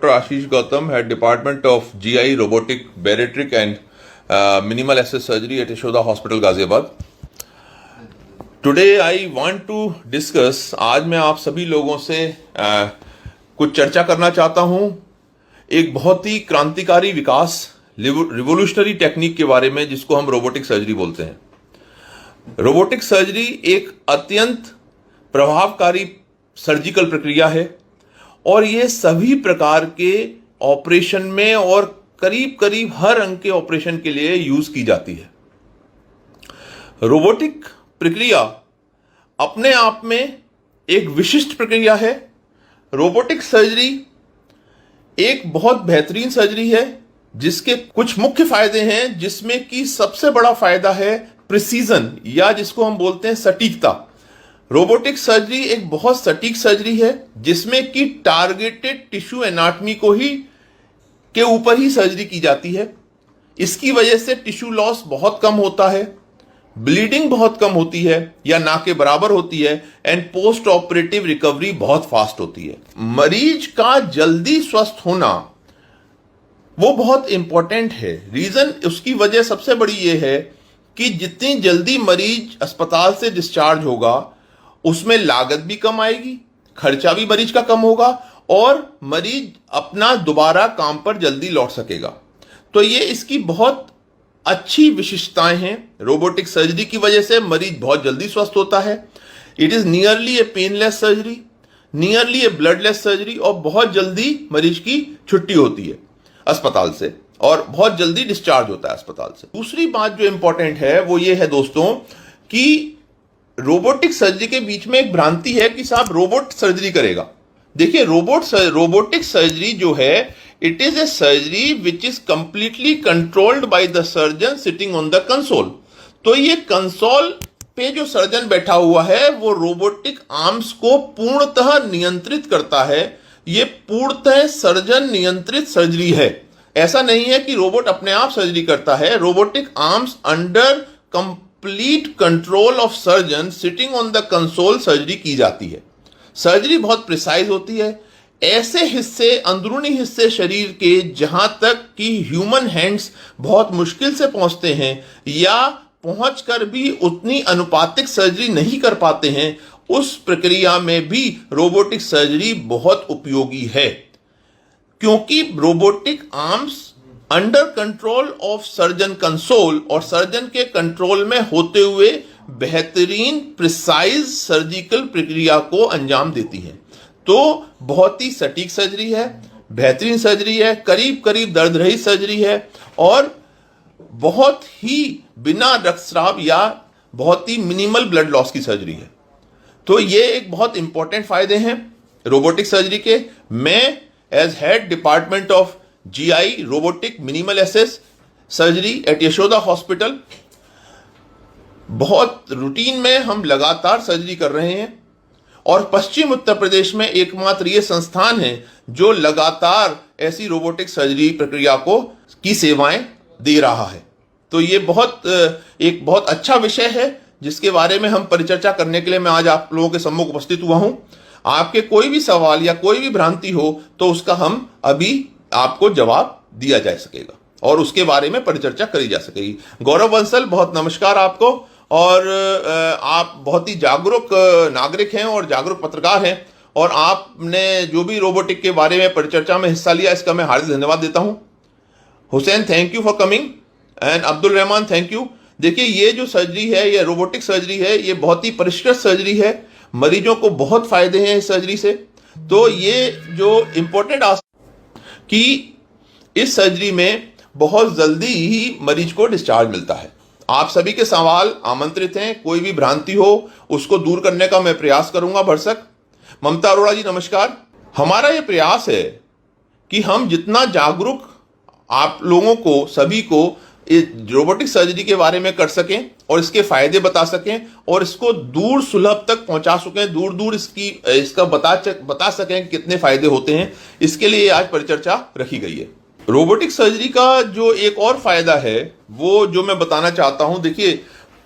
Dr. Ashish Gautam, Head Department of GI, Robotic, Bariatric and Minimal Access Surgery at Yashoda Hospital, Ghaziabad. Today I want to discuss, आज मैं आप सभी लोगों से कुछ चर्चा करना चाहता हूं एक बहुत ही क्रांतिकारी विकास, रिवोल्यूशनरी टेक्निक के बारे में, जिसको हम रोबोटिक सर्जरी बोलते हैं। रोबोटिक सर्जरी एक अत्यंत प्रभावकारी सर्जिकल प्रक्रिया है और ये सभी प्रकार के ऑपरेशन में और करीब करीब हर अंग के ऑपरेशन के लिए यूज की जाती है। रोबोटिक प्रक्रिया अपने आप में एक विशिष्ट प्रक्रिया है। रोबोटिक सर्जरी एक बहुत बेहतरीन सर्जरी है जिसके कुछ मुख्य फायदे हैं, जिसमें कि सबसे बड़ा फायदा है प्रिसीजन, या जिसको हम बोलते हैं सटीकता। रोबोटिक सर्जरी एक बहुत सटीक सर्जरी है जिसमें कि टारगेटेड टिश्यू एनाटॉमी को ही के ऊपर ही सर्जरी की जाती है। इसकी वजह से टिश्यू लॉस बहुत कम होता है, ब्लीडिंग बहुत कम होती है या ना के बराबर होती है, एंड पोस्ट ऑपरेटिव रिकवरी बहुत फास्ट होती है। मरीज का जल्दी स्वस्थ होना वो बहुत इंपॉर्टेंट है। रीजन उसकी वजह सबसे बड़ी ये है कि जितनी जल्दी मरीज अस्पताल से डिस्चार्ज होगा उसमें लागत भी कम आएगी, खर्चा भी मरीज का कम होगा और मरीज अपना दोबारा काम पर जल्दी लौट सकेगा। तो ये इसकी बहुत अच्छी विशेषताएं हैं। रोबोटिक सर्जरी की वजह से मरीज बहुत जल्दी स्वस्थ होता है। It is nearly A painless surgery, nearly A bloodless surgery, और बहुत जल्दी मरीज की छुट्टी होती है अस्पताल से और बहुत जल्दी डिस्चार्ज होता है अस्पताल से। दूसरी बात जो इंपॉर्टेंट है वो ये है दोस्तों कि रोबोटिक सर्जरी के बीच में एक भ्रांति है कि साहब रोबोट सर्जरी करेगा। देखिए, रोबोटिक सर्जरी जो है, it is A surgery which is completely controlled by the surgeon sitting on the console. तो ये कंसोल पे जो सर्जन बैठा हुआ है वो रोबोटिक आर्म्स को पूर्णतः नियंत्रित करता है। ये पूर्णतः सर्जन नियंत्रित सर्जरी है। ऐसा नहीं है कि रोबोट अपने आप सर्जरी करता है। Robotic arms under complete control of surgeon sitting on the console surgery की जाती है। सर्जरी बहुत प्रिसाइज होती है। ऐसे हिस्से, अंदरूनी हिस्से शरीर के जहां तक कि ह्यूमन हैंड्स बहुत मुश्किल से पहुंचते हैं या पहुंचकर भी उतनी अनुपातिक सर्जरी नहीं कर पाते हैं, उस प्रक्रिया में भी रोबोटिक सर्जरी बहुत उपयोगी है, क्योंकि robotic arms under control of surgeon console और सर्जन के कंट्रोल में होते हुए बेहतरीन प्रिसाइज सर्जिकल प्रक्रिया को अंजाम देती हैं। तो बहुत ही सटीक सर्जरी है, बेहतरीन सर्जरी है, करीब करीब दर्द रहित सर्जरी है और बहुत ही बिना रक्तस्राव या बहुत ही मिनिमल ब्लड लॉस की सर्जरी है। तो ये एक बहुत इंपॉर्टेंट फायदे हैं रोबोटिक सर्जरी के। मैं as head department of GI robotic minimal access surgery at Yashoda hospital, बहुत रूटीन में हम लगातार सर्जरी कर रहे हैं और पश्चिम उत्तर प्रदेश में एकमात्र ये संस्थान है जो लगातार ऐसी रोबोटिक सर्जरी प्रक्रिया की सेवाएं दे रहा है। तो ये एक बहुत अच्छा विषय है जिसके बारे में हम परिचर्चा करने के लिए मैं आज आप लोगों के सम्मुख उपस्थित हुआ हूं। आपके कोई भी सवाल या कोई भी भ्रांति हो तो उसका हम अभी आपको जवाब दिया जा सकेगा और उसके बारे में परिचर्चा करी जा सकेगी। गौरव बंसल, बहुत नमस्कार आपको। और आप बहुत ही जागरूक नागरिक हैं और जागरूक पत्रकार हैं और आपने जो भी रोबोटिक के बारे में परिचर्चा में हिस्सा लिया, इसका मैं हार्दिक धन्यवाद देता हूं। Hussain, thank you for coming, and Abdul Rahman, thank you. देखिए, ये जो सर्जरी है, ये रोबोटिक सर्जरी है, ये बहुत ही परिष्कृत सर्जरी है। मरीजों को बहुत फायदे हैं इस सर्जरी से। तो ये जो इंपॉर्टेंट कि इस सर्जरी में बहुत जल्दी ही मरीज को डिस्चार्ज मिलता है। आप सभी के सवाल आमंत्रित हैं, कोई भी भ्रांति हो उसको दूर करने का मैं प्रयास करूंगा भरसक। ममता अरोड़ा जी, नमस्कार। हमारा यह प्रयास है कि हम जितना जागरूक आप लोगों को, सभी को रोबोटिक सर्जरी के बारे में कर सकें और इसके फायदे बता सकें और इसको दूर सुलभ तक पहुंचा सकें, दूर दूर इसका बता सकें कितने फायदे होते हैं। इसके लिए आज परिचर्चा रखी गई है। रोबोटिक सर्जरी का जो एक और फायदा है वो जो मैं बताना चाहता हूं, देखिए,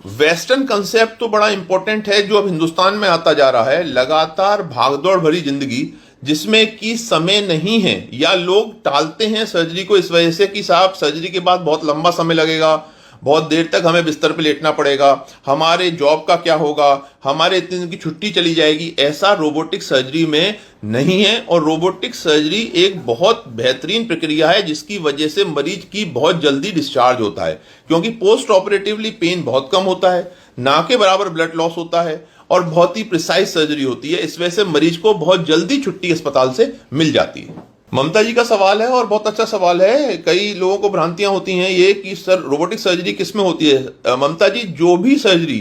वेस्टर्न कंसेप्ट तो बड़ा इंपॉर्टेंट है जो अब हिंदुस्तान में आता जा रहा है। लगातार भागदौड़ भरी जिंदगी जिसमें कि समय नहीं है, या लोग टालते हैं सर्जरी को इस वजह से कि साहब सर्जरी के बाद बहुत लंबा समय लगेगा, बहुत देर तक हमें बिस्तर पे लेटना पड़ेगा, हमारे जॉब का क्या होगा, हमारे इतने दिन की छुट्टी चली जाएगी। ऐसा रोबोटिक सर्जरी में नहीं है। और रोबोटिक सर्जरी एक बहुत बेहतरीन प्रक्रिया है जिसकी वजह से मरीज की बहुत जल्दी डिस्चार्ज होता है, क्योंकि पोस्ट ऑपरेटिवली पेन बहुत कम होता है, ना के बराबर ब्लड लॉस होता है और बहुत ही प्रिसाइज सर्जरी होती है। इस वजह से मरीज को बहुत जल्दी छुट्टी अस्पताल से मिल जाती है। ममता जी का सवाल है और बहुत अच्छा सवाल है। कई लोगों को भ्रांतियां होती हैं ये कि सर रोबोटिक सर्जरी किस में होती है। ममता जी, जो भी सर्जरी,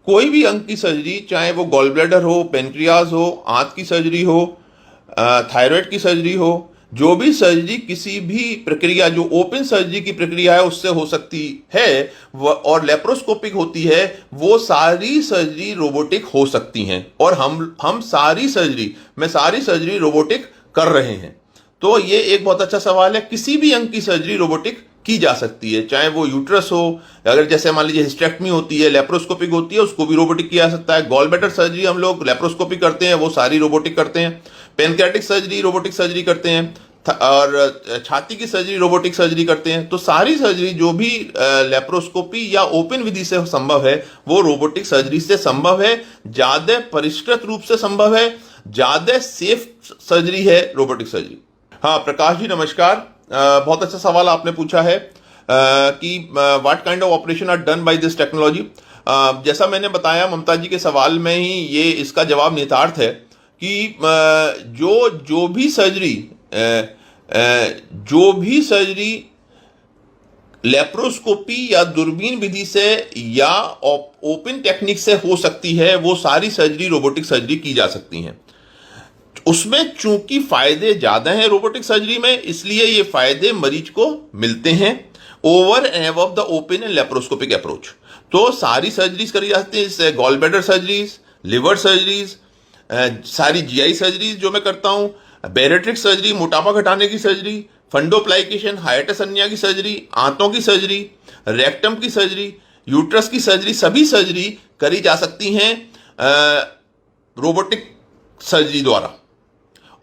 कोई भी अंग की सर्जरी, चाहे वो गॉल ब्लैडर हो, पेनक्रियाज हो, आंत की सर्जरी हो, थायराइड की सर्जरी हो, जो भी सर्जरी किसी भी प्रक्रिया जो ओपन सर्जरी की प्रक्रिया है उससे हो सकती है और लेप्रोस्कोपिक होती है, वो सारी सर्जरी रोबोटिक हो सकती हैं। और हम सारी सर्जरी रोबोटिक कर रहे हैं। तो ये एक बहुत अच्छा सवाल है। किसी भी अंग की सर्जरी रोबोटिक की जा सकती है, चाहे वो यूट्रस हो, अगर जैसे मान लीजिए हिस्टेक्टमी होती है, लेप्रोस्कोपिक होती है, उसको भी रोबोटिक किया जा सकता है। गॉल ब्लैडर सर्जरी हम लोग लेप्रोस्कोपिक करते हैं, वो सारी रोबोटिक करते हैं। पेनक्रियाटिक सर्जरी रोबोटिक सर्जरी करते हैं, और छाती की सर्जरी रोबोटिक सर्जरी करते हैं। तो सारी सर्जरी जो भी लेप्रोस्कोपी या ओपन विधि से संभव है वो रोबोटिक सर्जरी से संभव है, ज्यादा परिष्कृत रूप से संभव है, ज्यादा सेफ सर्जरी है रोबोटिक सर्जरी। हाँ प्रकाश जी नमस्कार। बहुत अच्छा सवाल आपने पूछा है कि what kind of operation are done by this technology. जैसा मैंने बताया ममता जी के सवाल में ही ये इसका जवाब निहितार्थ है कि जो भी सर्जरी लेप्रोस्कोपी या दूरबीन विधि से या ओपन टेक्निक से हो सकती है, वो सारी सर्जरी रोबोटिक सर्जरी की जा सकती हैं। उसमें चूंकि फायदे ज्यादा हैं रोबोटिक सर्जरी में, इसलिए ये फायदे मरीज को मिलते हैं over and above the open and laparoscopic approach. तो सारी सर्जरीज करी जाती है, जैसे gall bladder surgeries, liver surgeries, सारी जीआई सर्जरीज जो मैं करता हूं, बैरेट्रिक सर्जरी, मोटापा घटाने की सर्जरी, फंडोप्लाइकेशन, हाइटिस हर्निया की सर्जरी, आंतों की सर्जरी, रेक्टम की सर्जरी, यूट्रस की सर्जरी, सभी सर्जरी करी जा सकती हैं रोबोटिक सर्जरी द्वारा।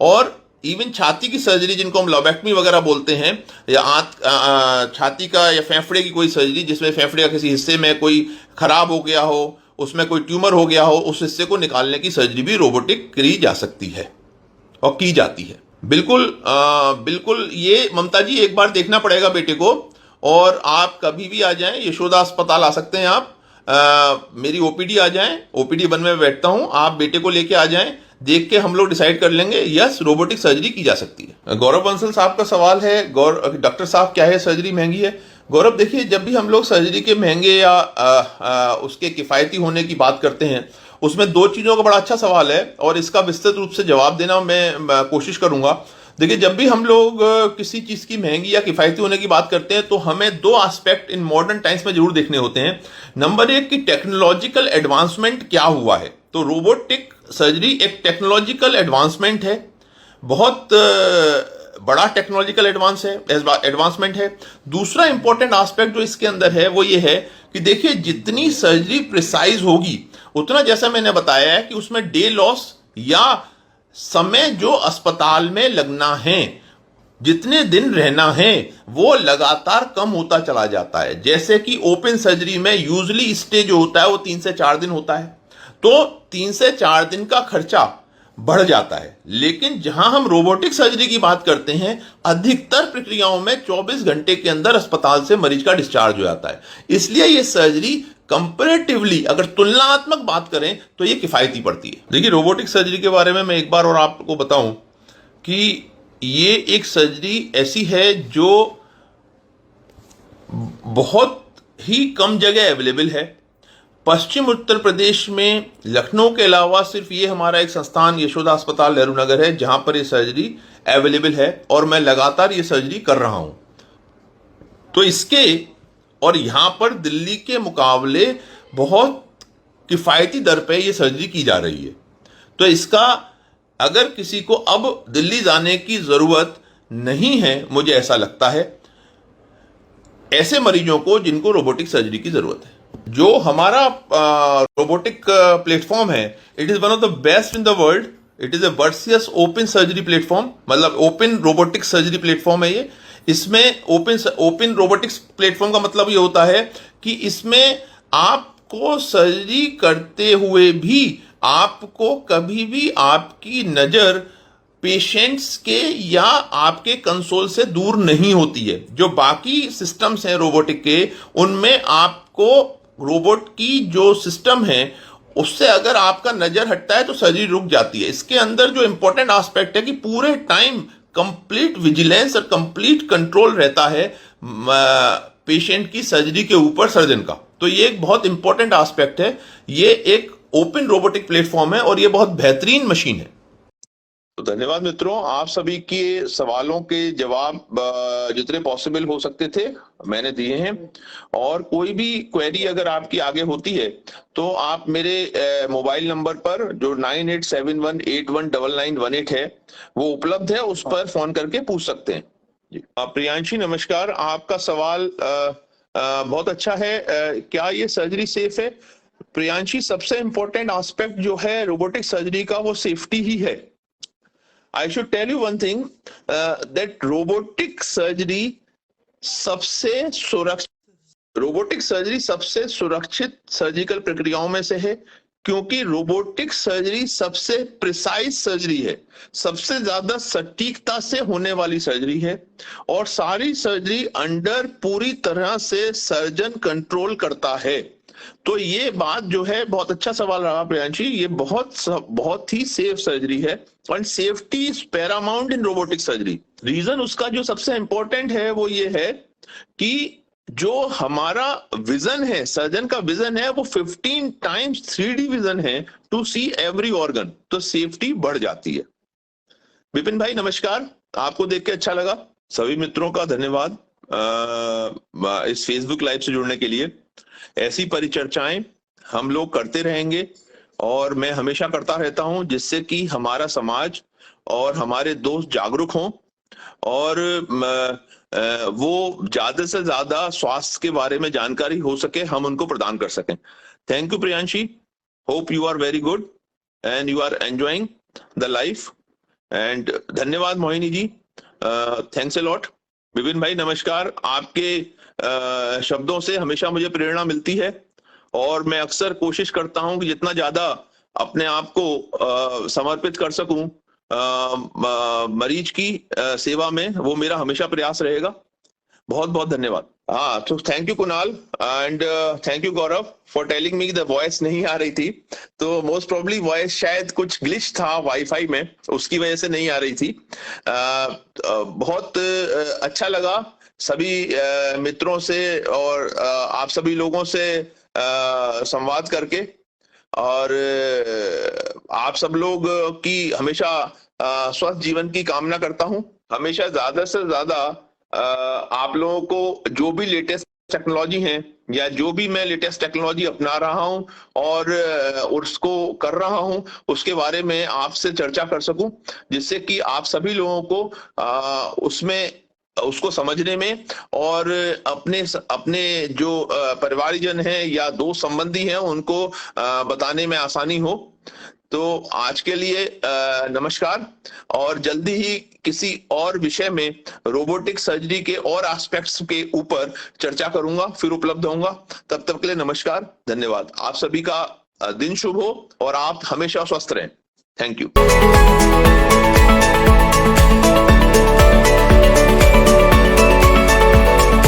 और इवन छाती की सर्जरी जिनको हम लोबेक्टमी वगैरह बोलते हैं, या छाती का या फेफड़े की कोई सर्जरी जिसमें फेफड़े का किसी हिस्से में कोई खराब हो गया हो, उसमें कोई ट्यूमर हो गया हो, उस हिस्से को निकालने की सर्जरी भी रोबोटिक करी जा सकती है और की जाती है। बिल्कुल ये ममता जी एक बार देखना पड़ेगा बेटे को, और आप कभी भी आ जाएं, यशोदा अस्पताल आ सकते हैं आप, मेरी ओपीडी आ जाएं, ओपीडी 1 में बैठता हूं, आप बेटे को लेके आ जाएं, देख के हम लोग डिसाइड कर लेंगे। यस रोबोटिक सर्जरी की जा सकती है। गौरव बंसल साहब का सवाल है, डॉक्टर साहब क्या है सर्जरी महंगी है? गौरव देखिए, जब भी हम लोग सर्जरी के महंगे या उसके किफायती होने की बात करते हैं, उसमें दो चीजों का बड़ा अच्छा सवाल है और इसका विस्तृत रूप से जवाब देना मैं कोशिश करूंगा। देखिए, जब भी हम लोग किसी चीज की महंगी या किफायती होने की बात करते हैं तो हमें दो एस्पेक्ट इन मॉडर्न टाइम्स में जरूर देखने होते हैं। नंबर एक कि टेक्नोलॉजिकल एडवांसमेंट क्या हुआ है। तो रोबोटिक सर्जरी एक टेक्नोलॉजिकल एडवांसमेंट है, बहुत बड़ा टेक्नोलॉजिकल एडवांसमेंट है। दूसरा इंपॉर्टेंट एस्पेक्ट जो इसके अंदर है वो ये है कि देखिए, जितनी सर्जरी प्रिसाइज होगी उतना, जैसा मैंने बताया है कि उसमें डे लॉस या समय जो अस्पताल में लगना है, जितने दिन रहना है, वो लगातार कम होता चला जाता है। जैसे कि ओपन सर्जरी में यूजुअली स्टे जो होता है वो 3 से 4 दिन होता है, तो 3 से 4 दिन का खर्चा बढ़ जाता है। लेकिन जहां हम रोबोटिक सर्जरी की बात करते हैं, अधिकतर प्रक्रियाओं में 24 घंटे के अंदर अस्पताल से मरीज का डिस्चार्ज हो जाता है। इसलिए यह सर्जरी कंपैरेटिवली, अगर तुलनात्मक बात करें तो यह किफायती पड़ती है। देखिए, रोबोटिक सर्जरी के बारे में मैं एक बार और आपको बताऊं कि ये एक सर्जरी ऐसी है जो बहुत ही कम जगह अवेलेबल है। पश्चिम उत्तर प्रदेश में लखनऊ के अलावा सिर्फ ये हमारा एक संस्थान यशोदा अस्पताल नेहरू नगर है जहां पर ये सर्जरी अवेलेबल है, और मैं लगातार ये सर्जरी कर रहा हूं। तो इसके और यहां पर दिल्ली के मुकाबले बहुत किफायती दर पे ये सर्जरी की जा रही है। तो इसका अगर किसी को अब दिल्ली जाने की जरूरत नहीं है, मुझे ऐसा लगता है, ऐसे मरीजों को जिनको रोबोटिक सर्जरी की जरूरत है। जो हमारा रोबोटिक प्लेटफॉर्म है, it is one of the best in the world. It is a various open surgery platform, मतलब ओपन रोबोटिक सर्जरी प्लेटफॉर्म है ये। इसमें ओपन रोबोटिक्स प्लेटफॉर्म का मतलब ये होता है कि इसमें आपको सर्जरी करते हुए भी आपको कभी भी आपकी नजर पेशेंट्स के या आपके कंसोल से दूर नहीं होती है। जो बाकी सिस्टम्स हैं रोबोटिक के, उनमें आपको रोबोट की जो सिस्टम है उससे अगर आपका नजर हटता है तो सर्जरी रुक जाती है। इसके अंदर जो इंपॉर्टेंट एस्पेक्ट है कि पूरे टाइम कंप्लीट विजिलेंस और कंप्लीट कंट्रोल रहता है पेशेंट की सर्जरी के ऊपर सर्जन का। तो ये एक बहुत इंपॉर्टेंट एस्पेक्ट है। ये एक ओपन रोबोटिक प्लेटफॉर्म है और ये बहुत बेहतरीन मशीन है। तो धन्यवाद मित्रों, आप सभी के सवालों के जवाब जितने पॉसिबल हो सकते थे मैंने दिए हैं। और कोई भी क्वेरी अगर आपकी आगे होती है तो आप मेरे मोबाइल नंबर पर जो 9871819918 है वो उपलब्ध है, उस पर फोन करके पूछ सकते हैं। प्रियांशी नमस्कार, आपका सवाल बहुत अच्छा है। क्या ये सर्जरी सेफ है? प्रियांशी, सबसे इंपॉर्टेंट एस्पेक्ट जो है रोबोटिक सर्जरी का वो सेफ्टी ही है। I should tell you one thing, that robotic surgery सबसे सुरक्षित सर्जिकल प्रक्रियाओं में से है, क्योंकि रोबोटिक सर्जरी सबसे प्रिसाइज सर्जरी है, सबसे ज्यादा सटीकता से होने वाली सर्जरी है और सारी सर्जरी अंडर पूरी तरह से सर्जन कंट्रोल करता है। तो ये बात जो है, बहुत अच्छा सवाल रहा प्रियांशी, ये बहुत ही सेफ सर्जरी है और safety is paramount in robotic surgery. Reason उसका जो सबसे इंपॉर्टेंट है वो ये है कि जो हमारा विजन है, सर्जन का विजन है, वो 15 टाइम्स 3D विजन है टू सी एवरी ऑर्गन, तो सेफ्टी बढ़ जाती है। विपिन भाई नमस्कार, आपको देख के अच्छा लगा। सभी मित्रों का धन्यवाद इस फेसबुक लाइव से जुड़ने के लिए। ऐसी परिचर्चाएं हम लोग करते रहेंगे और मैं हमेशा करता रहता हूं, जिससे कि हमारा समाज और हमारे दोस्त जागरूक हों और वो ज्यादा से ज्यादा स्वास्थ्य के बारे में जानकारी हो सके, हम उनको प्रदान कर सकें। Thank you Priyanshi, hope you are very good and you are enjoying the life. And धन्यवाद Mohini ji, thanks a lot. Vipin भाई नमस्कार, आपके शब्दों से हमेशा मुझे प्रेरणा मिलती है और मैं अक्सर कोशिश करता हूं कि जितना ज्यादा अपने आप को समर्पित कर सकूं मरीज की सेवा में, वो मेरा हमेशा प्रयास रहेगा। बहुत बहुत धन्यवाद। हाँ, तो thank you Kunal and thank you Gaurav for telling me the voice नहीं आ रही थी। तो मोस्ट प्रोबेबली वॉइस शायद कुछ ग्लिच था वाईफाई में, उसकी वजह से नहीं आ रही थी। बहुत अच्छा लगा सभी मित्रों से और आप सभी लोगों से संवाद करके, और आप सब लोग की हमेशा स्वस्थ जीवन की कामना करता हूं। हमेशा ज्यादा से ज्यादा आप लोगों को जो भी लेटेस्ट टेक्नोलॉजी है या जो भी मैं लेटेस्ट टेक्नोलॉजी अपना रहा हूं और उसको कर रहा हूं, उसके बारे में आपसे चर्चा कर सकूं, जिससे कि आप सभी लोगों को उसको समझने में और अपने जो परिवारजन हैं या दोस्त संबंधी हैं उनको बताने में आसानी हो। तो आज के लिए नमस्कार, और जल्दी ही किसी और विषय में रोबोटिक सर्जरी के और एस्पेक्ट्स के ऊपर चर्चा करूंगा, फिर उपलब्ध होऊंगा। तब तक के लिए नमस्कार, धन्यवाद। आप सभी का दिन शुभ हो और आप हमेशा स्वस्थ रहें। Thank you.